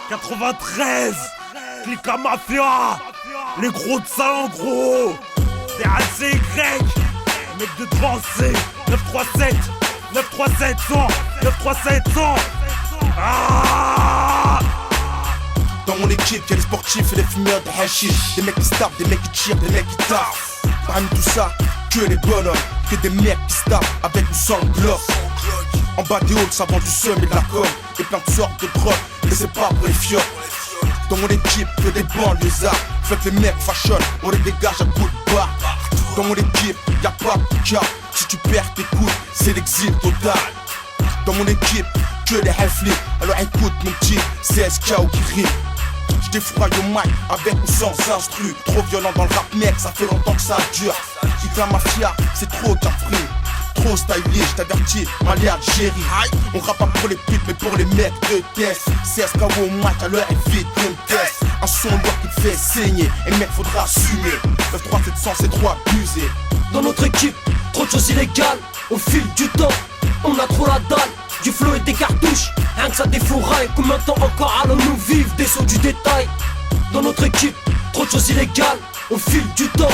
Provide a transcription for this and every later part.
93, Clica Mafia, les gros de salon gros, des ACY, les mecs de Transé, 937, 937 100, 937 100. Ah! Dans mon équipe, y'a les sportifs et les fumeurs de hashish. Des mecs qui se tapent, des mecs qui tirent, des mecs qui taffent. Parmi tout ça, que les bonhommes, que des mecs qui se tapent avec ou sans glock. En bas des halls, ça vend du seum et de la com. Et plein de sortes de drogues, mais c'est pas pour les fiottes. Dans mon équipe, que des banlieusards. Fait que les mecs fashion, on les dégage à coups de barre. Dans mon équipe, y'a pas de cas. Si tu perds tes coudes, c'est l'exil total. Dans mon équipe, que des high alors écoute mon petit, c'est SKO qui rime. J'défroille au mic avec ou sans instru. Trop violent dans le rap mec, ça fait longtemps que ça dure. Clica Mafia, c'est trop Capri. Trop stylish, j't'avertis, Mali Algérie. On rappe pas pour les putes mais pour les mecs de test. C'est SKO au mic, alors évite une test. Un son lourd qui te fait saigner, et mec faudra assumer. 93700 c'est trop abusé. Dans notre équipe, trop de choses illégales. Au fil du temps, on a trop la dalle. Du flow et des cartouches, rien que ça défouraille. Combien de temps encore allons-nous vivre des sauts du détail? Dans notre équipe, trop de choses illégales. Au fil du temps,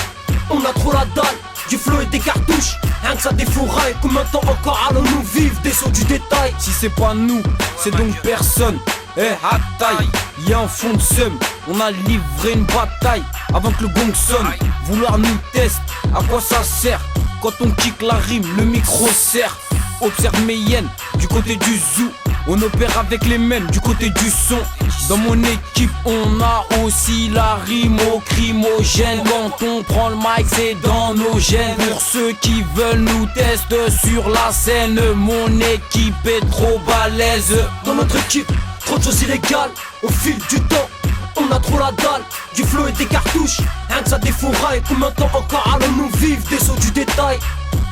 on a trop la dalle. Du flow et des cartouches, rien que ça défouraille. Combien de temps encore allons-nous vivre des sauts du détail? Si c'est pas nous, c'est donc personne. Hataï, y'a un fond de seum. On a livré une bataille avant que le gong sonne. Vouloir nous tester, à quoi ça sert? Quand on kick la rime, le micro sert. Observe mes hyènes, du côté du zoo. On opère avec les mêmes, du côté du son. Dans mon équipe, on a aussi la rime au crimogène. Quand on prend le mic, c'est dans nos gènes. Pour ceux qui veulent nous tester sur la scène, mon équipe est trop balèze. Dans notre équipe, trop de choses illégales. Au fil du temps, on a trop la dalle. Du flow et des cartouches, rien que ça défouraille. Combien de temps encore allons-nous vivre des sauts du détail?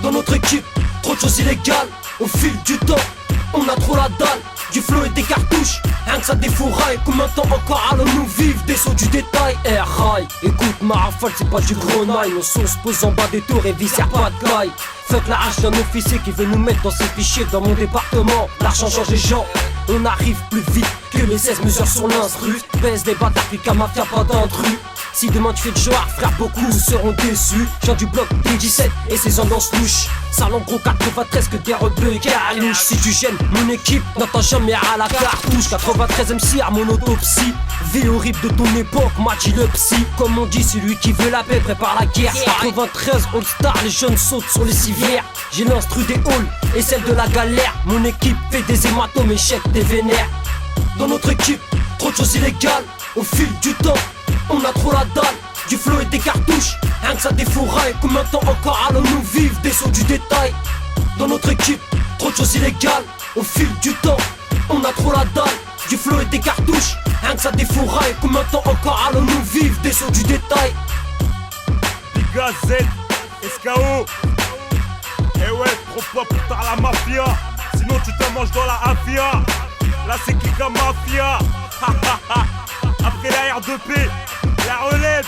Dans notre équipe, trop de choses illégales. Au fil du temps, on a trop la dalle. Du flow et des cartouches, rien que ça défouraille. Combien de temps encore allons-nous vivre des sauts du détail? Rail, écoute ma rafale, c'est pas du grenaille. Nos sons se posent en bas des tours et visèrent pas de caille. Faites la hache d'un officier qui veut nous mettre dans ses fichiers. Dans mon département, l'argent change les gens. On arrive plus vite que les 16 mesures sur l'instru. Baisse des bâtards, Clica Mafia, pas d'intrus. Si demain tu fais de genre, frère, beaucoup seront déçus. J'viens du bloc D17 et ses ambiances louches. Salon gros 93 que des rebeux et carouches. Si tu gênes mon équipe, n'entends jamais à la cartouche. 93 MC à mon autopsie. Vie horrible de ton époque, m'a dit le psy. Comme on dit, celui qui veut la paix prépare la guerre. 93 All Star, les jeunes sautent sur les civières. J'ai l'instru des halls et celle de la galère. Mon équipe fait des hématomes et chèque des vénères. Dans notre équipe, trop de choses illégales. Au fil du temps, on a trop la dalle. Du flow et des cartouches, rien que ça défouraille. Combien de temps encore allons-nous vivre des sauts du détail? Dans notre équipe, trop de choses illégales. Au fil du temps, on a trop la dalle. Du flow et des cartouches, rien que ça défouraille. Combien de temps encore allons-nous vivre des sauts du détail? Liga Z, SKO. Eh ouais, trop pas plus tard la mafia. Sinon tu te manges dans la afia. Là c'est Clica Mafia. Après la R2P, la relève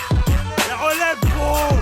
gros.